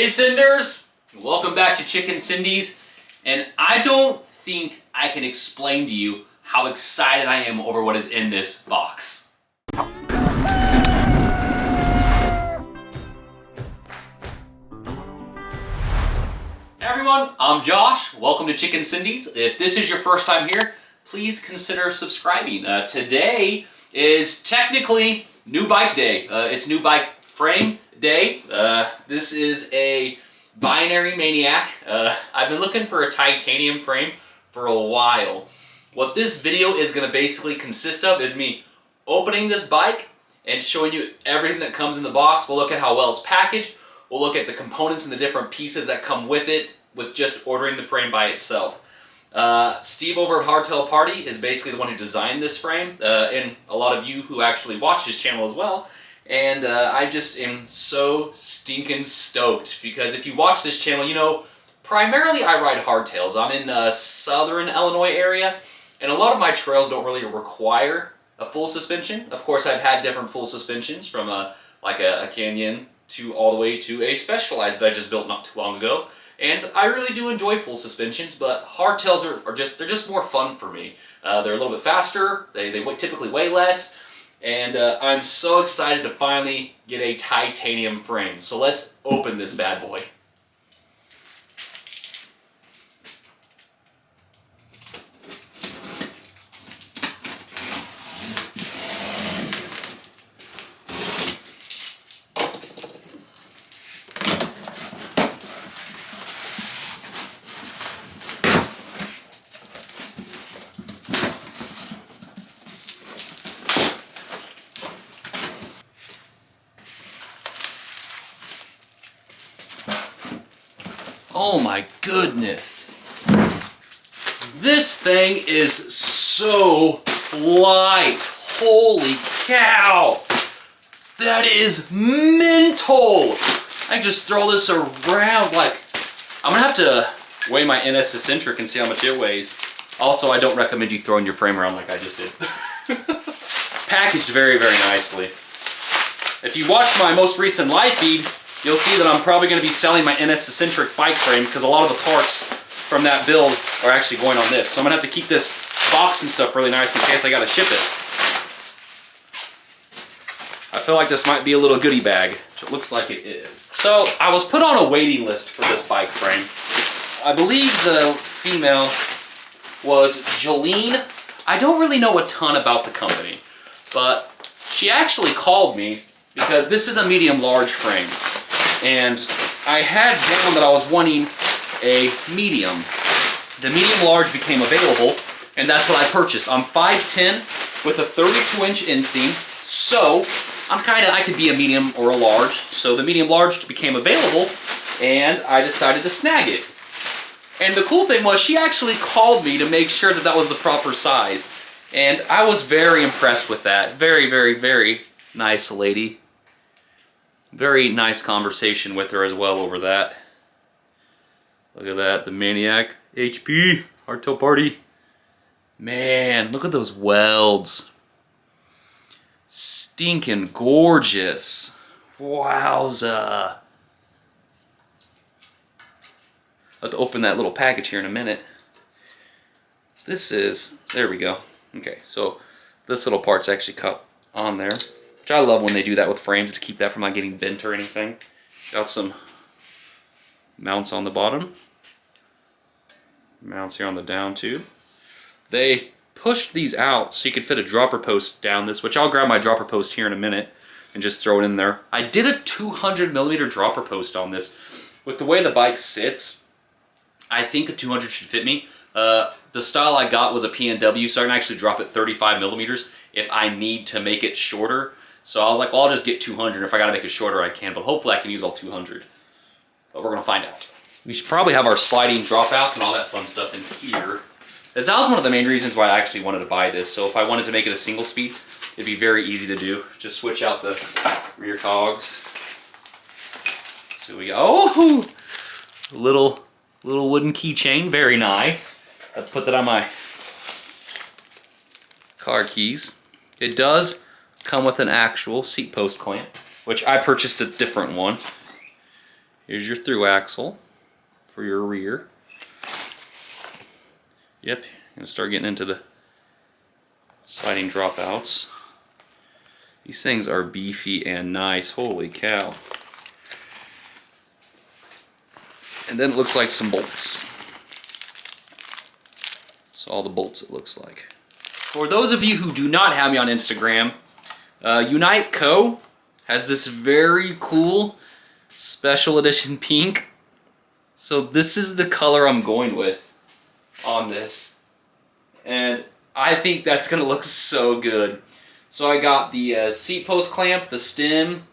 Hey Cinders! Welcome back to Chicken Cindy's, and I don't think I can explain to you how excited I am over what is in this box. Hey everyone, I'm Josh. Welcome to Chicken Cindy's. If this is your first time here, please consider subscribing. Today is technically new bike day. It's new bike frame day. This is a binary Maniak. I've been looking for a titanium frame for a while. What this video is going to basically consist of is me opening this bike and showing you everything that comes in the box. We'll look at how well it's packaged. We'll look at the components and the different pieces that come with it with just ordering the frame by itself. Steve over at Hardtail Party is basically the one who designed this frame, and a lot of you who actually watch his channel as well. And I just am so stinking stoked because if you watch this channel, you know, primarily I ride hardtails. I'm in southern Illinois area, and a lot of my trails don't really require a full suspension. Of course, I've had different full suspensions from like a Canyon to all the way to a Specialized that I just built not too long ago. And I really do enjoy full suspensions, but hardtails are just more fun for me. They're a little bit faster, they typically weigh less, and I'm so excited to finally get a titanium frame. So let's open this bad boy. Oh my goodness. This thing is so light. Holy cow. That is mental. I can just throw this around like... I'm gonna have to weigh my NS eccentric and see how much it weighs. Also, I don't recommend you throwing your frame around like I just did. Packaged very, very nicely. If you watch my most recent live feed, you'll see that I'm probably going to be selling my NS eccentric bike frame because a lot of the parts from that build are actually going on this. So I'm going to have to keep this box and stuff really nice in case I got to ship it. I feel like this might be a little goodie bag, which it looks like it is. So I was put on a waiting list for this bike frame. I believe the female was Jolene. I don't really know a ton about the company, but she actually called me because this is a medium-large frame. And I had down that I was wanting a medium. The medium-large became available, and that's what I purchased. I'm 5'10" with a 32-inch inseam, so I could be a medium or a large. So the medium-large became available, and I decided to snag it. And the cool thing was she actually called me to make sure that that was the proper size. And I was very impressed with that. Very, very, very nice lady. Very nice conversation with her as well over that. Look at that, the Maniak HP, Hardtail Party. Man, look at those welds. Stinking gorgeous. Wowza. I'll have to open that little package here in a minute. This is, there we go. Okay, so this little part's actually cut on there. Which I love when they do that with frames to keep that from not getting bent or anything. Got some mounts on the bottom. Mounts here on the down tube. They pushed these out so you could fit a dropper post down this, which I'll grab my dropper post here in a minute and just throw it in there. I did a 200mm dropper post on this. With the way the bike sits, I think a 200 should fit me. The style I got was a PNW, so I can actually drop it 35mm if I need to make it shorter. So I was like, well, I'll just get 200. If I gotta make it shorter, I can, but hopefully I can use all 200. But we're gonna find out. We should probably have our sliding dropouts and all that fun stuff in here. As that was one of the main reasons why I actually wanted to buy this. So if I wanted to make it a single speed, it'd be very easy to do. Just switch out the rear cogs. So we go, oh, little wooden keychain, very nice. I'll put that on my car keys. It does come with an actual seat post clamp, which I purchased a different one. Here's your through axle for your rear. Yep, gonna start getting into the sliding dropouts. These things are beefy and nice, holy cow. And then it looks like some bolts. So all the bolts it looks like. For those of you who do not have me on Instagram, Unite Co. has this very cool special edition pink. So this is the color I'm going with on this. And I think that's gonna look so good. So I got the seat post clamp, the stem,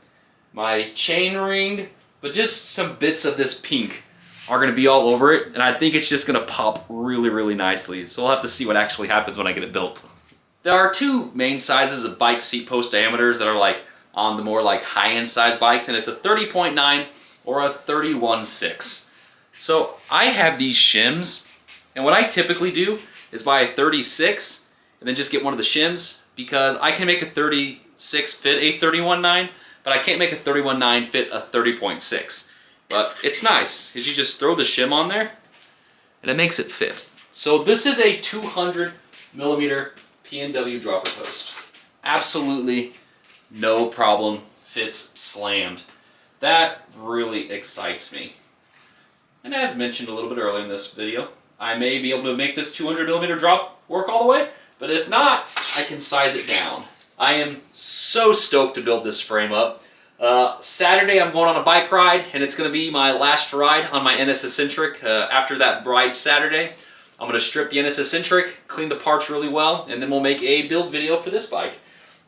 my chain ring, but just some bits of this pink are gonna be all over it, and I think it's just gonna pop really, really nicely. So we'll have to see what actually happens when I get it built. There are two main sizes of bike seat post diameters that are like on the more like high-end size bikes, and it's a 30.9 or a 31.6. So I have these shims, and what I typically do is buy a 36 and then just get one of the shims, because I can make a 36 fit a 31.9, but I can't make a 31.9 fit a 30.6. But it's nice, because you just throw the shim on there, and it makes it fit. So this is a 200 millimeter P&W dropper post. Absolutely no problem, fits slammed. That really excites me. And as mentioned a little bit earlier in this video, I may be able to make this 200 millimeter drop work all the way, but if not, I can size it down. I am so stoked to build this frame up. Saturday I'm going on a bike ride, and it's going to be my last ride on my NS Eccentric. After that ride Saturday, I'm going to strip the NS Eccentric, clean the parts really well, and then we'll make a build video for this bike.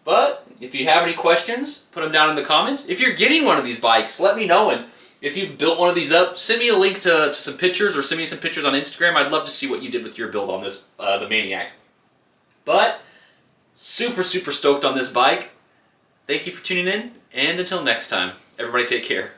But if you have any questions, put them down in the comments. If you're getting one of these bikes, let me know, and if you've built one of these up, send me a link to some pictures, or send me some pictures on Instagram. I'd love to see what you did with your build on this, the Maniac. But super, super stoked on this bike. Thank you for tuning in, and until next time, everybody take care.